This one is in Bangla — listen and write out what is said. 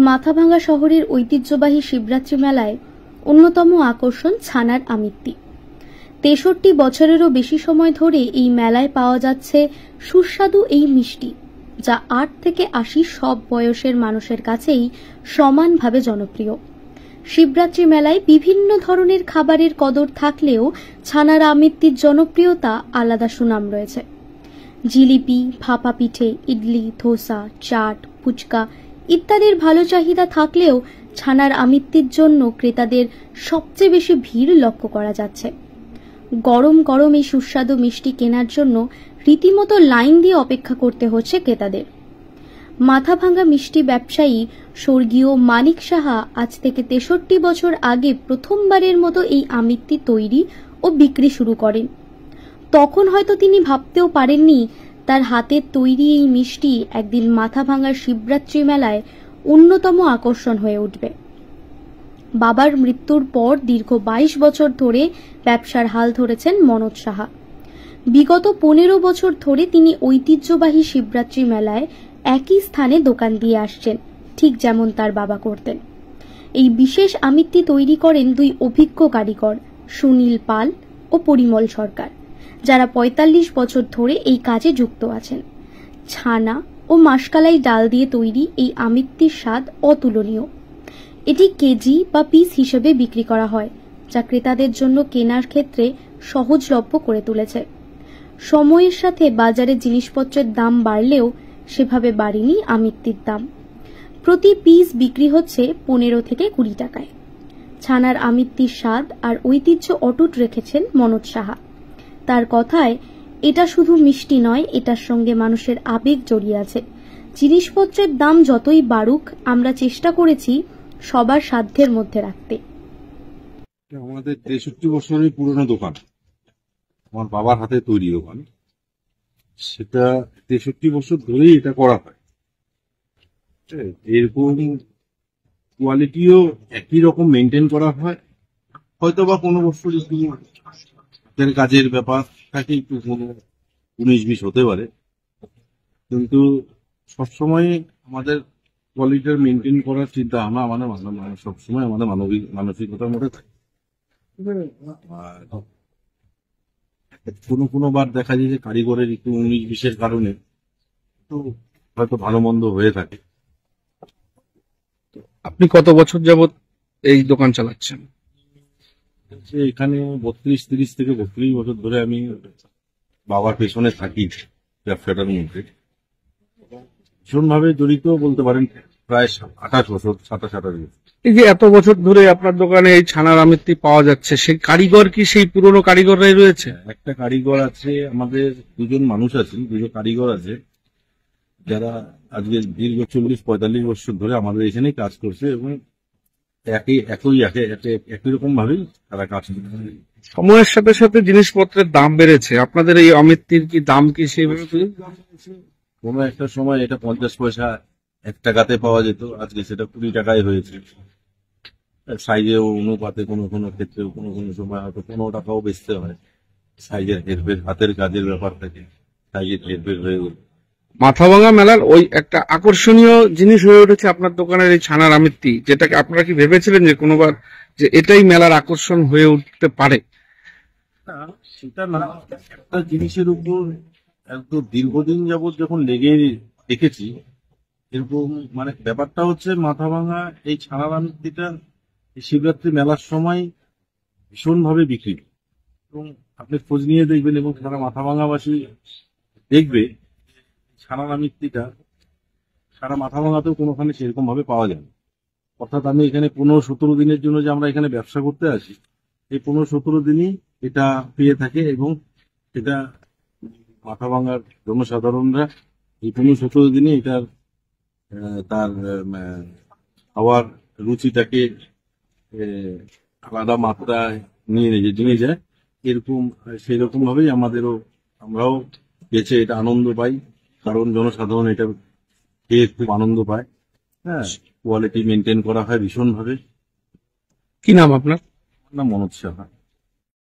মাথাভাঙ্গা শহরের ঐতিহ্যবাহী শিবরাত্রি মেলায় অন্যতম আকর্ষণ ছানার আমিত্তি। ৬৩ বছরেরও বেশি সময় ধরে এই মেলায় পাওয়া যাচ্ছে সুস্বাদু এই মিষ্টি, যা ৮ থেকে ৮০ সব বয়সের মানুষের কাছেই সমানভাবে জনপ্রিয়। শিবরাত্রি মেলায় বিভিন্ন ধরনের খাবারের কদর থাকলেও ছানার আমিত্তির জনপ্রিয়তা আলাদা সুনাম রয়েছে। জিলিপি, ভাপা পিঠে, ইডলি, ধোসা, চাট, ফুচকা ইত্যাদির ভালো চাহিদা থাকলেও ছানার আমিত্তির জন্য ক্রেতাদের সবচেয়ে বেশি ভিড় লক্ষ্য করা যাচ্ছে। গরম গরম এই সুস্বাদু মিষ্টি কেনার জন্য রীতিমতো লাইন দিয়ে অপেক্ষা করতে হচ্ছে ক্রেতাদের। মাথাভাঙ্গা মিষ্টি ব্যবসায়ী স্বর্গীয় মানিক সাহা আজ থেকে ৬৩ বছর আগে প্রথমবারের মতো এই আমিত্তি তৈরি ও বিক্রি শুরু করেন। তখন হয়তো তিনি ভাবতেও পারেননি তার হাতের তৈরি এই মিষ্টি একদিন মাথাভাঙ্গার শিবরাত্রি মেলায় অন্যতম আকর্ষণ হয়ে উঠবে। বাবার মৃত্যুর পর দীর্ঘ ২২ বছর ধরে ব্যবসার হাল ধরেছেন মনোজ সাহা। বিগত ১৫ বছর ধরে তিনি ঐতিহ্যবাহী শিবরাত্রি মেলায় একই স্থানে দোকান দিয়ে আসছেন, ঠিক যেমন তার বাবা করতেন। এই বিশেষ আমিত্তি তৈরি করেন দুই অভিজ্ঞ কারিগর, সুনীল পাল ও পরিমল সরকার, যারা ৪৫ বছর ধরে এই কাজে যুক্ত আছেন। ছানা ও মাসকালাই ডাল দিয়ে তৈরি এই আমিত্তির স্বাদ অতুলনীয়। এটি কেজি বা পিস হিসেবে বিক্রি করা হয়, যা ক্রেতাদের জন্য কেনার ক্ষেত্রে সহজলভ্য করে তুলেছে। সময়ের সাথে বাজারে জিনিসপত্রের দাম বাড়লেও সেভাবে বাড়েনি আমিত্তির দাম। প্রতি পিস বিক্রি হচ্ছে ১৫ থেকে ২০ টাকায়। ছানার আমিত্তির স্বাদ আর ঐতিহ্য অটুট রেখেছেন মনোজ সাহা। তার কথায়, এটা শুধু মিষ্টি নয়, এটার সঙ্গে মানুষের আবেগ জড়িয়ে আছে। জিনিসপত্রের দাম যতই বাড়ুক, আমরা চেষ্টা করেছি সবার সাধ্যের মধ্যে রাখতে। আমাদের ৬৩ বছরের পুরনো দোকান, আমার বাবার হাতে তৈরি দোকান, সেটা ৬৩ বছর ধরেই এটা করা হয়। এরকম কোয়ালিটিও একই রকম মেনটেন করা হয়। হয়তো বা কোনো বছর একটু কাজের ব্যাপার থাকে, একটু কোনো ১৯-২০ হতে পারে, কিন্তু সবসময় আমাদের কোয়ালিটি মেনটেন করার চিন্তা আমাদের সবসময় আমাদের মানসিকতার মধ্যে থাকে। কোনো বার দেখা যায় যে কারিগরের একটু ১৯-২০-এর কারণে তো হয়তো ভালো মন্দ হয়ে থাকে। আপনি কত বছর যাবত এই দোকান চালাচ্ছেন? এখানে ৩২ থেকে ৩২ বছর ধরে আমি বাবার পেছনে থাকি ব্যবসাটার মধ্যে। ভীষণভাবে জড়িত বলতে পারেন, প্রায় ২৮ বছর, ২৭-২৮ বছর। এই যে এত বছর ধরে আপনার দোকানে এই ছানার আমিত্তি পাওয়া যাচ্ছে, সেই কারিগর কি সেই পুরনো কারিগররাই রয়েছে? একটা কারিগর আছে, আমাদের দুজন মানুষ আছেন, দুজন কারিগর আছে, যারা আজকে দীর্ঘ ৪০-৪৫ বছর ধরে আমাদের এখানেই কাজ করছে এবং একই রকম ভাবেই তারা কাজ করছে। সময়ের সাথে সাথে জিনিসপত্রের দাম বেড়েছে, আপনাদের এই আমিত্তির কি দাম কি সেইভাবে? কোনো একটা সময় এটা ৫০ পয়সা ১ টাকাতে পাওয়া যেত, আজকে সেটা ২০ টাকায় হয়েছে। সাইজেও অনুপাতে কোনো ক্ষেত্রে কোনো সময় হয়তো ১৫ টাকাও বেচতে হয়। সাইজের হেরফের, হাতের কাজের ব্যাপার থাকে, সাইজের হেরফের হয়ে গেল। মাথাভাঙ্গা মেলার ওই একটা আকর্ষণীয় জিনিস হয়ে উঠেছে আপনার দোকানের এই ছানার আমিত্তি, যেটাকে আপনারা কি ভেবেছিলেন যে কোনোবার যে এটাই মেলার আকর্ষণ হয়ে উঠতে পারে? সেটা না, একটা জিনিসের উপর একদম দীর্ঘদিন যাবত যখন লেগে দেখেছি এরকম, মানে ব্যাপারটা হচ্ছে মাথাভাঙ্গা এই ছানার আমিত্তিটা শিবরাত্রি মেলার সময় ভীষণভাবে বিক্রি, এবং আপনি খোঁজ নিয়ে দেখবেন এবং সারা মাথাভাঙ্গাবাসী দেখবে ছানার আমিত্তিটা সারা মাথাভাঙ্গাতেও কোনোখানে সেরকম ভাবে পাওয়া যায় না। অর্থাৎ আমি এখানে ১৫-১৭ দিনের জন্য যে আমরা এখানে ব্যবসা করতে আসি, এই ১৫-১৭ দিনই এটা পেয়ে থাকে এবং এটা মাথাভাঙ্গার জনসাধারণরা এই ১৫-১৭ দিনই এটার তার খাওয়ার রুচিটাকে আলাদা মাত্রায় নিয়ে যায়। এরকম সেই রকম ভাবেই আমরাও বেঁচে এটা আনন্দ পাই, কারণ জনসাধারণ এটা খেয়ে খুব আনন্দ পায়। হ্যাঁ, কোয়ালিটি মেনটেন করা হয় ভীষণভাবে। কি নাম আপনার? আমার নাম মনোজ সাহা।